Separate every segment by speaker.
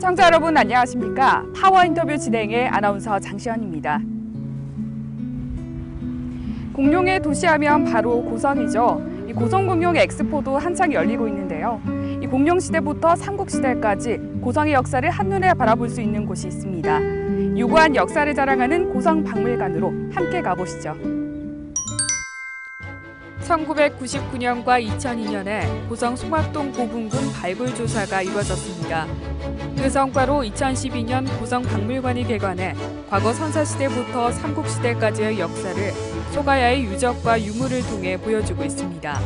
Speaker 1: 시청자 여러분 안녕하십니까? 파워 인터뷰 진행의 아나운서 장시연입니다. 공룡의 도시하면 바로 고성이죠. 이 고성 공룡 엑스포도 한창 열리고 있는데요. 이 공룡 시대부터 삼국시대까지 고성의 역사를 한눈에 바라볼 수 있는 곳이 있습니다. 유구한 역사를 자랑하는 고성 박물관으로 함께 가보시죠. 1999년과 2002년에 고성 송악동 고분군 발굴 조사가 이루어졌습니다. 그 성과로 2012년 고성 박물관이 개관해 과거 선사시대부터 삼국시대까지의 역사를 소가야의 유적과 유물을 통해 보여주고 있습니다.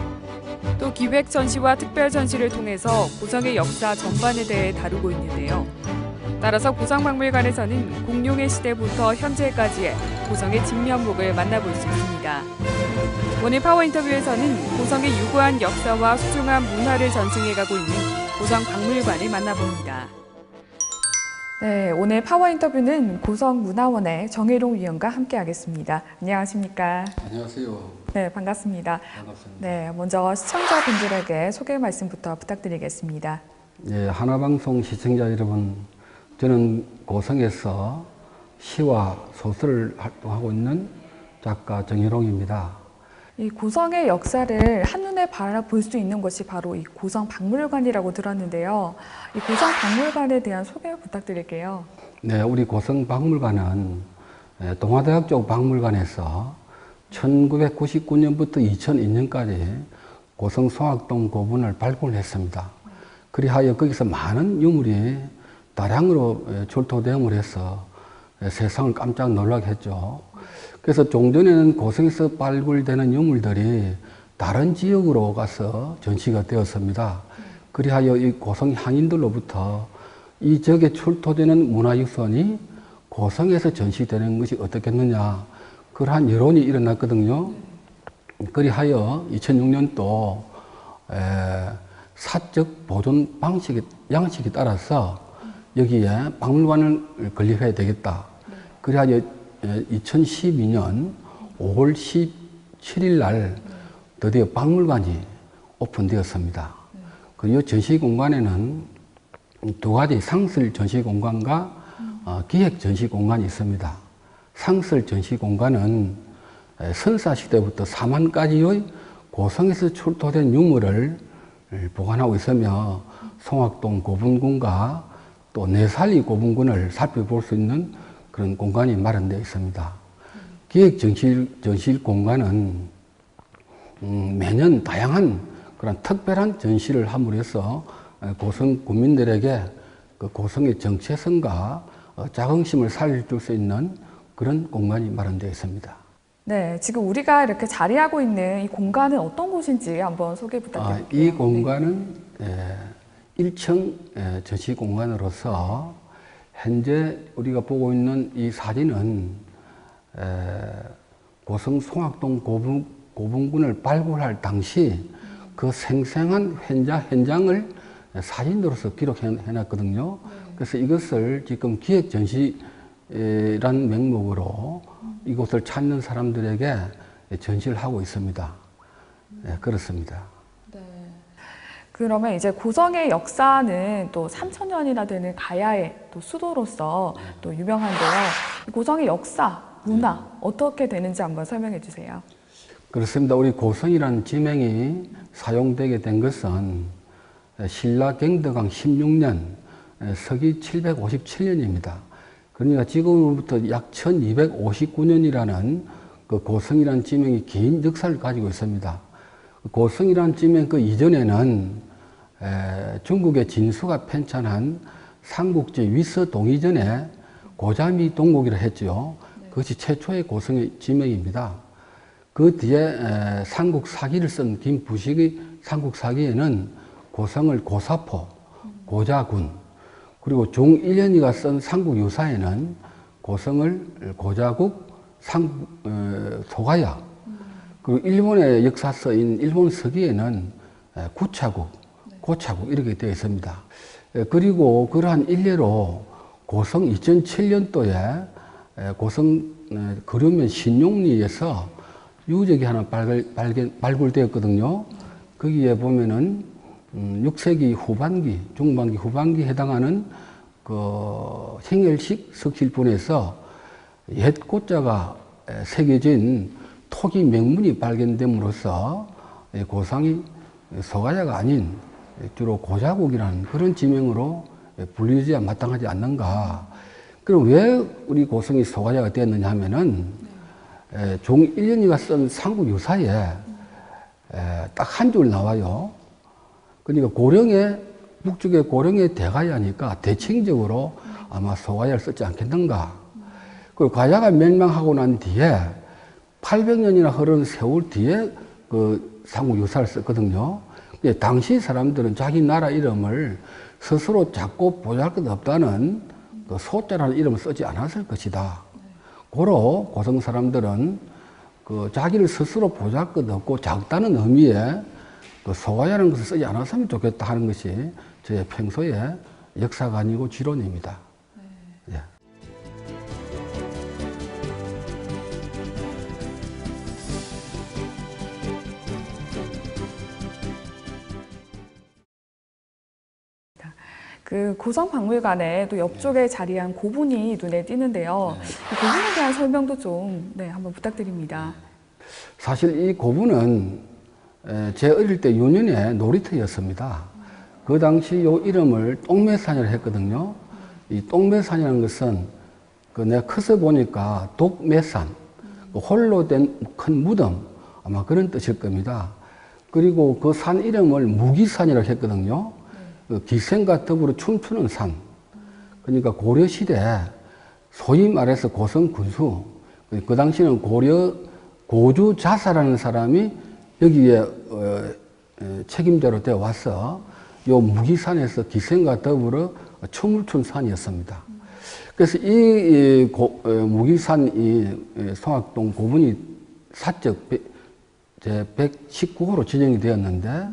Speaker 1: 또 기획 전시와 특별 전시를 통해서 고성의 역사 전반에 대해 다루고 있는데요. 따라서 고성박물관에서는 공룡의 시대부터 현재까지의 고성의 진면목을 만나볼 수 있습니다. 오늘 파워 인터뷰에서는 고성의 유구한 역사와 소중한 문화를 전승해가고 있는 고성박물관을 만나봅니다. 네, 오늘 파워 인터뷰는 고성문화원의 정혜롱 위원과 함께하겠습니다. 안녕하십니까?
Speaker 2: 안녕하세요.
Speaker 1: 네, 반갑습니다.
Speaker 2: 반갑습니다.
Speaker 1: 네, 먼저 시청자분들에게 소개 말씀부터 부탁드리겠습니다.
Speaker 2: 네, 하나방송 시청자 여러분, 저는 고성에서 시와 소설을 활동하고 있는 작가 정혜롱입니다.
Speaker 1: 이 고성의 역사를 한눈에 바라볼 수 있는 것이 바로 이 고성박물관이라고 들었는데요. 이 고성박물관에 대한 소개 부탁드릴게요.
Speaker 2: 네, 우리 고성박물관은 동아대학 쪽 박물관에서 1999년부터 2002년까지 고성 송악동 고분을 발굴했습니다. 그리하여 거기서 많은 유물이 다량으로 출토대응을 해서 세상을 깜짝 놀라게 했죠. 그래서 종전에는 고성에서 발굴되는 유물들이 다른 지역으로 가서 전시가 되었습니다. 그리하여 이 고성 향인들로부터 이 지역에 출토되는 문화유산이 고성에서 전시되는 것이 어떻겠느냐, 그러한 여론이 일어났거든요. 그리하여 2006년도 사적 보존 양식에 따라서 여기에 박물관을 건립해야 되겠다. 그리하여 2012년 5월 17일 날 드디어 박물관이 오픈되었습니다. 이 전시 공간에는 두 가지 상설 전시 공간과 기획 전시 공간이 있습니다. 상설 전시 공간은 선사시대부터 사만까지의 고성에서 출토된 유물을 보관하고 있으며 송악동 고분군과 또 내살리 고분군을 살펴볼 수 있는 그런 공간이 마련되어 있습니다. 기획 전시 공간은 매년 다양한 그런 특별한 전시를 함으로 해서 고성 국민들에게 그 고성의 정체성과 자긍심을 살려줄 수 있는 그런 공간이 마련되어 있습니다.
Speaker 1: 네, 지금 우리가 이렇게 자리하고 있는 이 공간은 어떤 곳인지 한번 소개 부탁드릴게요.
Speaker 2: 이 공간은 1층 전시 공간으로서 현재 우리가 보고 있는 이 사진은 고성 송악동 고분군을 발굴할 당시 그 생생한 현장을 사진으로서 기록해놨거든요. 그래서 이것을 지금 기획 전시란 명목으로 이곳을 찾는 사람들에게 전시를 하고 있습니다. 네, 그렇습니다.
Speaker 1: 네. 그러면 이제 고성의 역사는 또 3000년이나 되는 가야의 또 수도로서 또 유명한데요. 고성의 역사, 문화 어떻게 되는지 한번 설명해 주세요.
Speaker 2: 그렇습니다. 우리 고성이라는 지명이 사용되게 된 것은 신라 경덕왕 16년 서기 757년입니다. 그러니까 지금부터 약 1259년이라는 그 고성이라는 지명이 긴 역사를 가지고 있습니다. 고성이라는 지명 그 이전에는 중국의 진수가 편찬한 삼국지 위서동의전에 고자미 동국이라 했죠. 그것이 최초의 고성의 지명입니다. 그 뒤에 삼국사기를 쓴 김부식의 삼국사기에는 고성을 고사포, 고자군, 그리고 중일련이가 쓴 삼국유사에는 고성을 고자국, 소가야, 그리고 일본의 역사서인 일본 서기에는 구차국, 고차국 이렇게 되어 있습니다. 그리고 그러한 일례로 고성 2007년도에 고성 거류면 신용리에서 유적이 하나 발굴되었거든요. 거기에 보면은 6세기 후반기, 중반기, 후반기에 해당하는 그 행렬식 석실본에서 옛 고자가 새겨진 토기 명문이 발견됨으로써 고상이 소가야가 아닌 주로 고자국이라는 그런 지명으로 불리어야 마땅하지 않는가. 그럼 왜 우리 고성이 소가야가 됐느냐 하면은 종 1년이가 쓴 상구유사에 딱 한 줄 나와요. 그러니까 고령의 북쪽의 고령의 대가야니까 대칭적으로 아마 소가야를 썼지 않겠는가. 그리고 가야가 멸망하고 난 뒤에 800년이나 흐른 세월 뒤에 그 상구유사를 썼거든요. 당시 사람들은 자기 나라 이름을 스스로 작고 보잘것없다는 그 소자라는 이름을 쓰지 않았을 것이다. 고로 고성 사람들은 그 자기를 스스로 보잘것없고 작다는 의미의 그 소가야라는 것을 쓰지 않았으면 좋겠다 하는 것이 저의 평소의 역사관이고 지론입니다. 예.
Speaker 1: 그 고성박물관에 또 옆쪽에 자리한 고분이 눈에 띄는데요. 이 고분에 대한 설명도 좀 한번 부탁드립니다.
Speaker 2: 사실 이 고분은 제 어릴 때 유년의 놀이터였습니다. 그 당시 요 이름을 똥매산이라고 했거든요. 이 똥매산이라는 것은 그 내가 커서 보니까 독매산, 그 홀로 된 큰 무덤, 아마 그런 뜻일 겁니다. 그리고 그 산 이름을 무기산이라고 했거든요. 그 기생과 더불어 춤추는 산. 그러니까 고려시대 소위 말해서 고성군수, 그 당시는 고주자사라는 사람이 여기에 책임자로 되어 와서 요 무기산에서 기생과 더불어 춤을 춘 산이었습니다. 그래서 이 무기산 이 송악동 고분이 사적 제 119호로 지정이 되었는데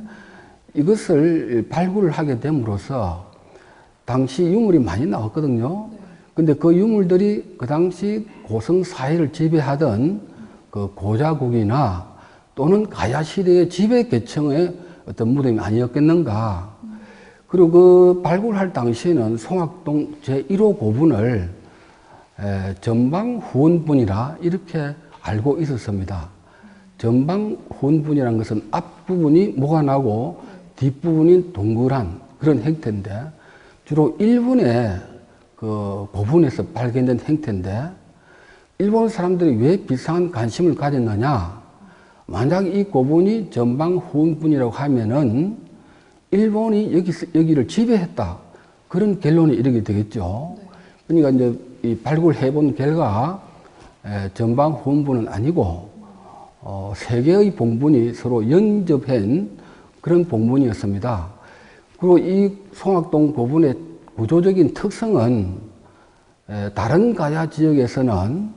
Speaker 2: 이것을 발굴을 하게 됨으로써 당시 유물이 많이 나왔거든요. 근데 그 유물들이 그 당시 고성 사회를 지배하던 그 고자국이나 또는 가야 시대의 지배 계층의 어떤 무덤이 아니었겠는가. 그리고 그 발굴할 당시에는 송악동 제1호 고분을 전방후원분이라 이렇게 알고 있었습니다. 전방후원분이라는 것은 앞부분이 모가 나고 뒷부분이 동그란 그런 형태인데 주로 일본의 그 고분에서 발견된 형태인데 일본 사람들이 왜 비상한 관심을 가졌느냐. 만약 이 고분이 전방후원분이라고 하면은 일본이 여기를 지배했다. 그런 결론에 이르게 되겠죠. 그러니까 이제 이 발굴해 본 결과 전방후원분은 아니고 세 개의 봉분이 서로 연접한 그런 봉분이었습니다. 그리고 이 송악동 고분의 구조적인 특성은 다른 가야 지역에서는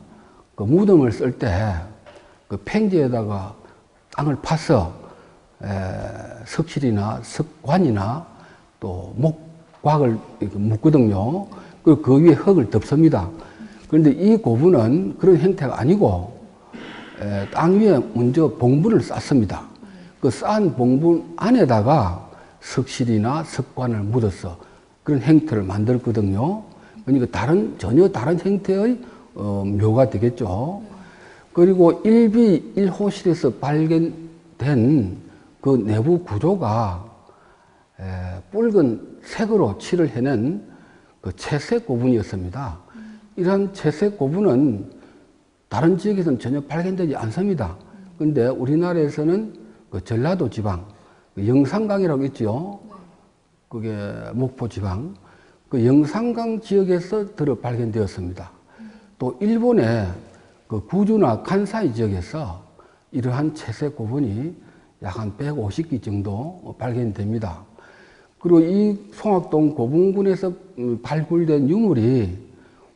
Speaker 2: 그 무덤을 쓸 때 그 팽지에다가 땅을 파서 석실이나 석관이나 또 목곽을 묻거든요. 그리고 그 위에 흙을 덮습니다. 그런데 이 고분은 그런 형태가 아니고 땅 위에 먼저 봉분을 쌓습니다. 그 쌓은 봉분 안에다가 석실이나 석관을 묻어서 그런 형태를 만들거든요. 그러니까 전혀 다른 형태의 묘가 되겠죠. 그리고 1비 1호실에서 발견된 그 내부 구조가 붉은 색으로 칠을 해낸 그 채색 고분이었습니다. 이러한 채색 고분은 다른 지역에서는 전혀 발견되지 않습니다. 그런데 우리나라에서는 그 전라도 지방, 그 영산강이라고 있죠. 그게 목포 지방. 그 영산강 지역에서 들어 발견되었습니다. 또 일본의 그 구주나 칸사이 지역에서 이러한 채색 고분이 약 한 150기 정도 발견됩니다. 그리고 이 송악동 고분군에서 발굴된 유물이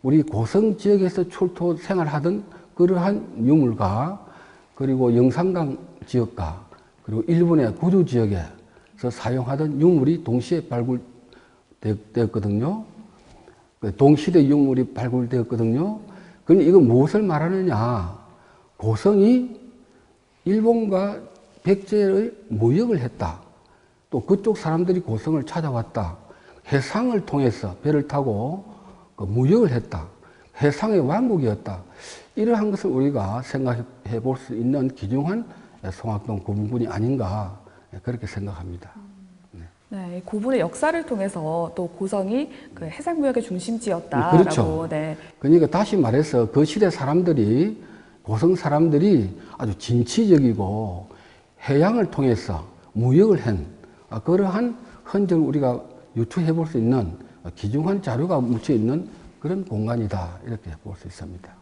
Speaker 2: 우리 고성 지역에서 출토 생활하던 그러한 유물과 그리고 영산강 지역과 그리고 일본의 구주 지역에서 사용하던 유물이 동시에 발굴되었거든요. 동시대 유물이 발굴되었거든요. 그런데 이거 무엇을 말하느냐. 고성이 일본과 백제의 모역을 했다. 또 그쪽 사람들이 고성을 찾아왔다. 해상을 통해서 배를 타고 그 무역을 했다. 해상의 왕국이었다. 이러한 것을 우리가 생각해 볼 수 있는 귀중한 송악동 고분군이 아닌가 그렇게 생각합니다.
Speaker 1: 네, 이 고분의 역사를 통해서 또 고성이 그 해상무역의 중심지였다라고.
Speaker 2: 그렇죠.
Speaker 1: 네.
Speaker 2: 그러니까 다시 말해서 그 시대 사람들이 고성 사람들이 아주 진취적이고 해양을 통해서 무역을 한 그러한 흔적을 우리가 유추해 볼 수 있는 귀중한 자료가 묻혀 있는 그런 공간이다 이렇게 볼 수 있습니다.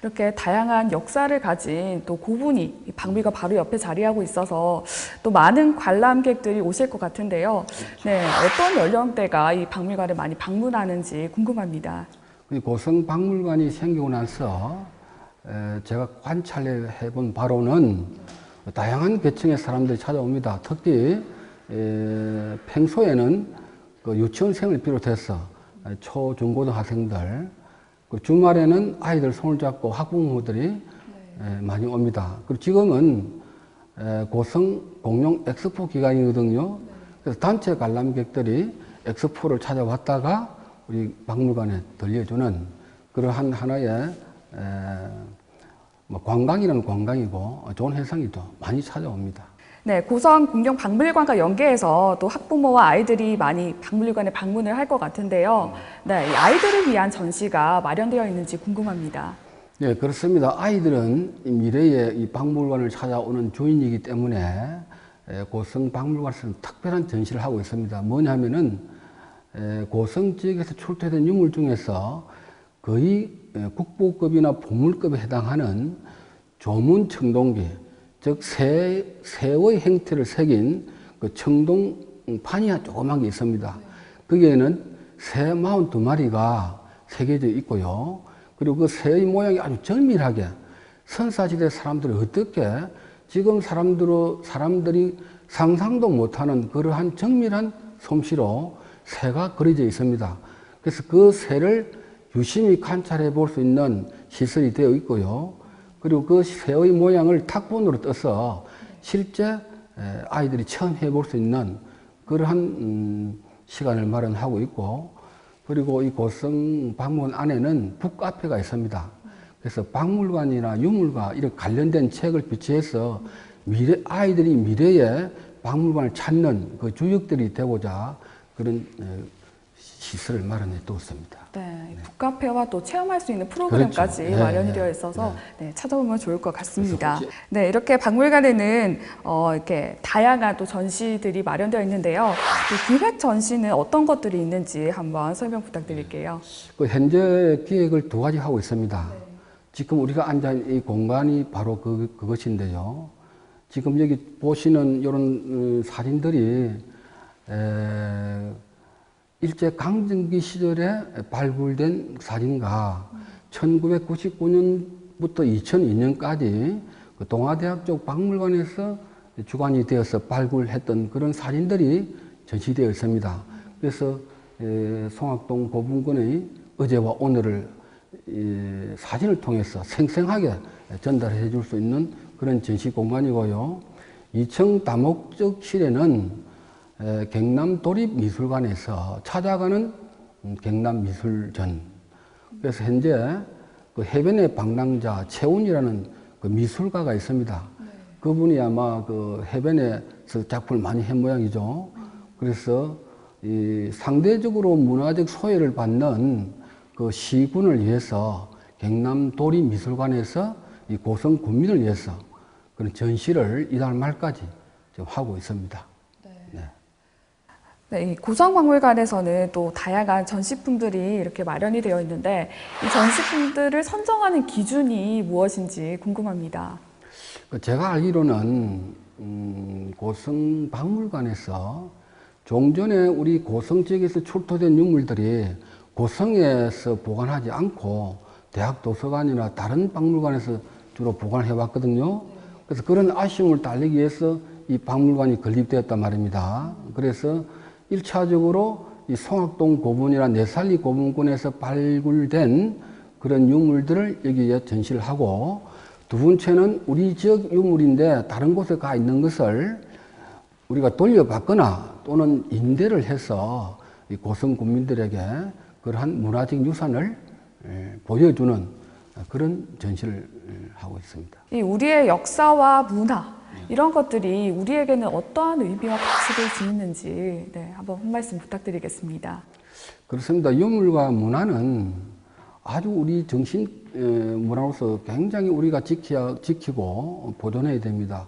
Speaker 1: 이렇게 다양한 역사를 가진 또 고분이 박물관 바로 옆에 자리하고 있어서 또 많은 관람객들이 오실 것 같은데요. 네, 어떤 연령대가 이 박물관을 많이 방문하는지 궁금합니다.
Speaker 2: 고성 박물관이 생기고 나서 제가 관찰해 본 바로는 다양한 계층의 사람들이 찾아옵니다. 특히 평소에는 그 유치원생을 비롯해서 초, 중, 고등학생들, 주말에는 아이들 손을 잡고 학부모들이 많이 옵니다. 그리고 지금은 고성 공룡 엑스포 기간이거든요. 그래서 단체 관람객들이 엑스포를 찾아왔다가 우리 박물관에 들려주는 그러한 하나의 관광이라는 관광이고 좋은 현상이 또 많이 찾아옵니다.
Speaker 1: 네, 고성 공룡 박물관과 연계해서 또 학부모와 아이들이 많이 박물관에 방문을 할 것 같은데요. 네, 이 아이들을 위한 전시가 마련되어 있는지 궁금합니다.
Speaker 2: 네, 그렇습니다. 아이들은 미래에 이 박물관을 찾아오는 주인이기 때문에 고성 박물관에서는 특별한 전시를 하고 있습니다. 뭐냐면은 고성 지역에서 출토된 유물 중에서 거의 국보급이나 보물급에 해당하는 조문 청동기, 즉 새의 형태를 새긴 그 청동판이 조그만 게 있습니다. 거기에는 새 42마리가 새겨져 있고요. 그리고 그 새의 모양이 아주 정밀하게 선사시대 사람들이 어떻게 지금 사람들이 상상도 못하는 그러한 정밀한 솜씨로 새가 그려져 있습니다. 그래서 그 새를 유심히 관찰해 볼 수 있는 시설이 되어 있고요. 그리고 그 새의 모양을 탁본으로 떠서 실제 아이들이 처음 해볼 수 있는 그러한 시간을 마련하고 있고, 그리고 이 고성 박물관 안에는 북카페가 있습니다. 그래서 박물관이나 유물과 이렇게 관련된 책을 비치해서 아이들이 미래에 박물관을 찾는 그 주역들이 되고자 그런 시설을 마련해 두었습니다.
Speaker 1: 네, 북카페와 또 체험할 수 있는 프로그램까지
Speaker 2: 그렇죠.
Speaker 1: 마련이 되어 있어서 찾아보면 좋을 것 같습니다. 네, 이렇게 박물관에는 이렇게 다양한 또 전시들이 마련되어 있는데요. 기획 전시는 어떤 것들이 있는지 한번 설명 부탁드릴게요.
Speaker 2: 현재 기획을 두 가지 하고 있습니다. 지금 우리가 앉아 있는 이 공간이 바로 그것인데요. 지금 여기 보시는 이런 사진들이 일제 강점기 시절에 발굴된 사진과 1999년부터 2002년까지 그 동아대학 쪽 박물관에서 주관이 되어서 발굴했던 그런 사진들이 전시되어 있습니다. 그래서 송악동 고분군의 어제와 오늘을 사진을 통해서 생생하게 전달해 줄 수 있는 그런 전시 공간이고요. 2층 다목적실에는 경남도립미술관에서 찾아가는 경남미술전. 그래서 현재 그 해변의 방랑자 최운이라는 그 미술가가 있습니다. 그분이 아마 그 해변에서 작품을 많이 한 모양이죠. 그래서 이 상대적으로 문화적 소외를 받는 그 시군을 위해서 경남도립미술관에서 이 고성 군민을 위해서 그런 전시를 이달 말까지 지금 하고 있습니다.
Speaker 1: 네, 이 고성박물관에서는 또 다양한 전시품들이 이렇게 마련이 되어 있는데 이 전시품들을 선정하는 기준이 무엇인지 궁금합니다.
Speaker 2: 제가 알기로는 고성박물관에서 종전에 우리 고성 지역에서 출토된 유물들이 고성에서 보관하지 않고 대학 도서관이나 다른 박물관에서 주로 보관해 왔거든요. 그래서 그런 아쉬움을 달래기 위해서 이 박물관이 건립되었단 말입니다. 그래서 1차적으로 이 송악동 고분이나 내살리 고분군에서 발굴된 그런 유물들을 여기에 전시를 하고, 두 번째는 우리 지역 유물인데 다른 곳에 가 있는 것을 우리가 돌려받거나 또는 임대를 해서 이 고성 군민들에게 그러한 문화적 유산을 보여주는 그런 전시를 하고 있습니다.
Speaker 3: 이 우리의 역사와 문화 이런 것들이 우리에게는 어떠한 의미와 가치를 지니는지 한번 한 말씀 부탁드리겠습니다.
Speaker 2: 그렇습니다. 유물과 문화는 아주 우리 정신 문화로서 굉장히 우리가 지키고 보존해야 됩니다.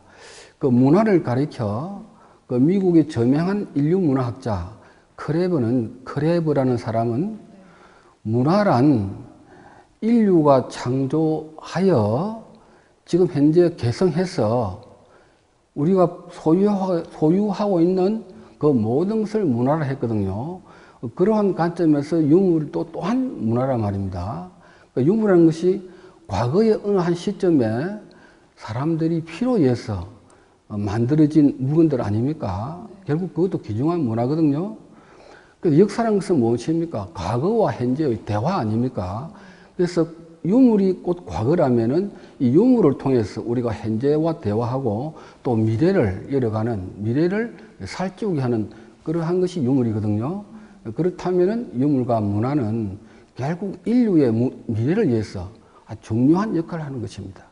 Speaker 2: 그 문화를 가리켜 그 미국의 저명한 인류 문화학자 크레버라는 사람은 문화란 인류가 창조하여 지금 현재 개성해서 우리가 소유하고 있는 그 모든 것을 문화라 했거든요. 그러한 관점에서 유물도 또한 문화란 말입니다. 유물이라는 것이 과거의 어느 한 시점에 사람들이 필요에 의해서 만들어진 물건들 아닙니까? 결국 그것도 귀중한 문화거든요. 그래서 역사라는 것은 무엇입니까? 과거와 현재의 대화 아닙니까? 그래서 유물이 곧 과거라면은 이 유물을 통해서 우리가 현재와 대화하고 또 미래를 열어가는, 미래를 살찌우게 하는 그러한 것이 유물이거든요. 그렇다면은 유물과 문화는 결국 인류의 미래를 위해서 아주 중요한 역할을 하는 것입니다.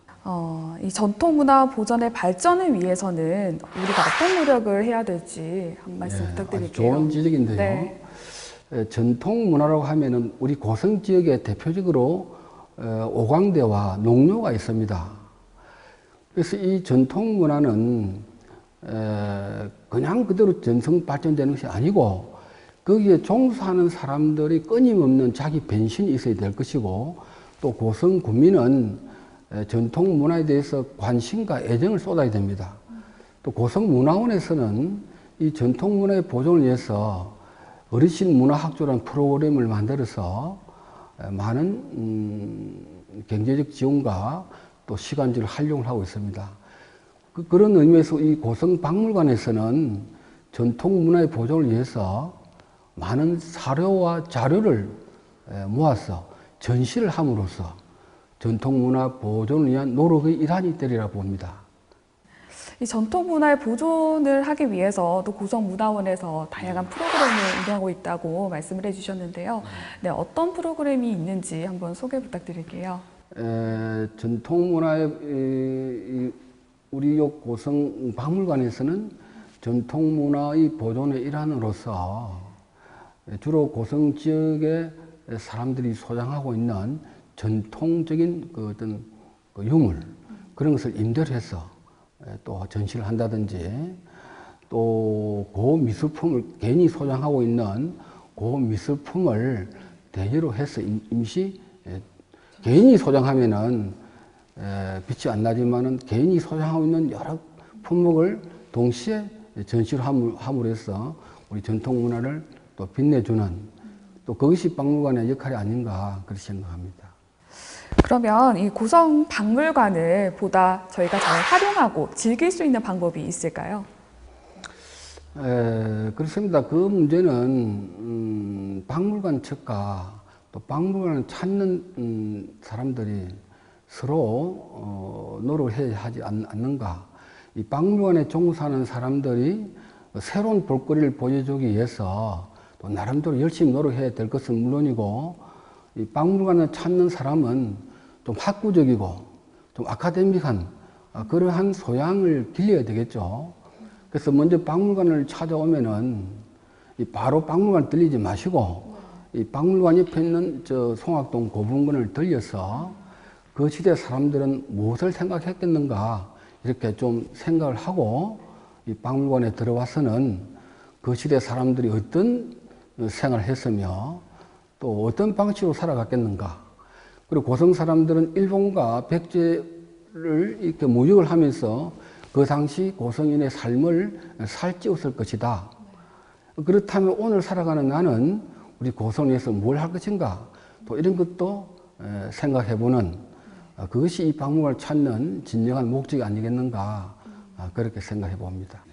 Speaker 3: 이 전통문화 보존의 발전을 위해서는 우리가 어떤 노력을 해야 될지 한 말씀 부탁드릴게요.
Speaker 2: 좋은 지적인데요.
Speaker 3: 네.
Speaker 2: 전통문화라고 하면은 우리 고성 지역에 대표적으로 오광대와 농묘가 있습니다. 그래서 이 전통문화는 그냥 그대로 전성 발전되는 것이 아니고 거기에 종사하는 사람들이 끊임없는 자기 변신이 있어야 될 것이고 또 고성 군민은 전통 문화에 대해서 관심과 애정을 쏟아야 됩니다. 또 고성문화원에서는 이 전통 문화의 보존을 위해서 어르신 문화학조라는 프로그램을 만들어서 많은 경제적 지원과 또 시간적으로 활용을 하고 있습니다. 그런 의미에서 이 고성박물관에서는 전통 문화의 보존을 위해서 많은 사료와 자료를 모아서 전시를 함으로써 전통문화 보존을 위한 노력의 일환이 되리라 봅니다.
Speaker 3: 이 전통문화의 보존을 하기 위해서 또 고성문화원에서 다양한 프로그램을 운영하고 있다고 말씀을 해주셨는데요. 네, 어떤 프로그램이 있는지 한번 소개 부탁드릴게요.
Speaker 2: 전통문화의 우리 고성 박물관에서는 전통문화의 보존의 일환으로서 주로 고성 지역의 사람들이 소장하고 있는 전통적인 어떤 유물 그런 것을 임대해서 또 전시를 한다든지 또 그 미술품을 괜히 소장하고 있는 그 미술품을 대여로 해서 임시 괜히 소장하면은 빛이 안 나지만은 괜히 소장하고 있는 여러 품목을 동시에 전시를 함으로 해서 우리 전통 문화를 또 빛내주는 또 그것이 박물관의 역할이 아닌가 그렇게 생각합니다.
Speaker 3: 그러면 이 고성 박물관을 보다 저희가 잘 활용하고 즐길 수 있는 방법이 있을까요?
Speaker 2: 그렇습니다. 그 문제는 박물관 측과 또 박물관을 찾는 사람들이 서로 노력을 해야 하지 않는가. 이 박물관에 종사하는 사람들이 새로운 볼거리를 보여주기 위해서 또 나름대로 열심히 노력해야 될 것은 물론이고 이 박물관을 찾는 사람은 좀 학구적이고 좀 아카데믹한 그러한 소양을 길러야 되겠죠. 그래서 먼저 박물관을 찾아오면은 바로 박물관 들리지 마시고 이 박물관 옆에 있는 저 송악동 고분군을 들려서 그 시대 사람들은 무엇을 생각했겠는가 이렇게 좀 생각을 하고 이 박물관에 들어와서는 그 시대 사람들이 어떤 생활을 했으며 또 어떤 방식으로 살아갔겠는가. 그리고 고성 사람들은 일본과 백제를 이렇게 무역을 하면서 그 당시 고성인의 삶을 살찌웠을 것이다. 그렇다면 오늘 살아가는 나는 우리 고성에서 뭘 할 것인가. 또 이런 것도 생각해보는 그것이 이 박물관을 찾는 진정한 목적이 아니겠는가. 그렇게 생각해 봅니다.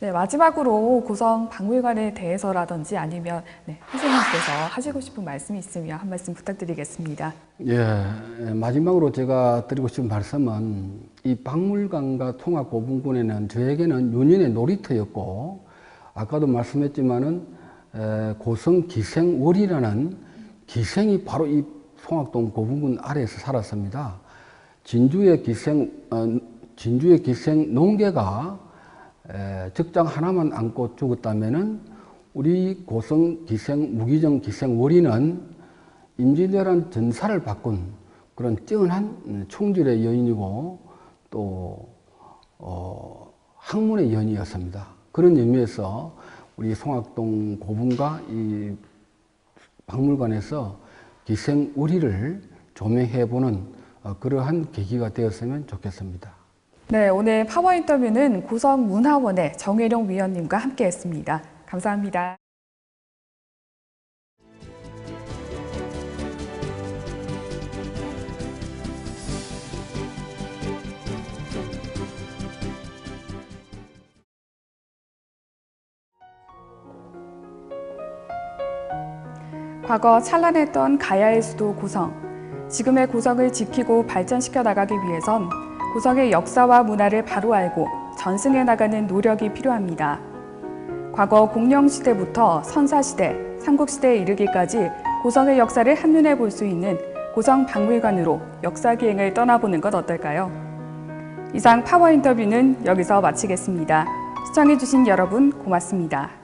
Speaker 3: 네, 마지막으로 고성 박물관에 대해서라든지 아니면 선생님께서 하시고 싶은 말씀이 있으면 한 말씀 부탁드리겠습니다.
Speaker 2: 예, 마지막으로 제가 드리고 싶은 말씀은 이 박물관과 통합고분군에는 저에게는 유년의 놀이터였고 아까도 말씀했지만은 고성 기생월이라는 기생이 바로 이 송악동 고분군 아래에서 살았습니다. 진주의 기생 농계가 적장 하나만 안고 죽었다면은 우리 고성 기생 무기정 기생월이는 임진왜란 전사를 바꾼 그런 뛰어난 총질의 여인이고 또 학문의 여인이었습니다. 그런 의미에서 우리 송악동 고분과 이 박물관에서 기생우리를 조명해보는 그러한 계기가 되었으면 좋겠습니다.
Speaker 3: 네, 오늘 파워 인터뷰는 고성문화원의 정혜룡 위원님과 함께했습니다. 감사합니다. 과거 찬란했던 가야의 수도 고성. 지금의 고성을 지키고 발전시켜 나가기 위해선 고성의 역사와 문화를 바로 알고 전승해 나가는 노력이 필요합니다. 과거 공령시대부터 선사시대, 삼국시대에 이르기까지 고성의 역사를 한눈에 볼 수 있는 고성박물관으로 역사기행을 떠나보는 것 어떨까요? 이상 파워 인터뷰는 여기서 마치겠습니다. 시청해주신 여러분 고맙습니다.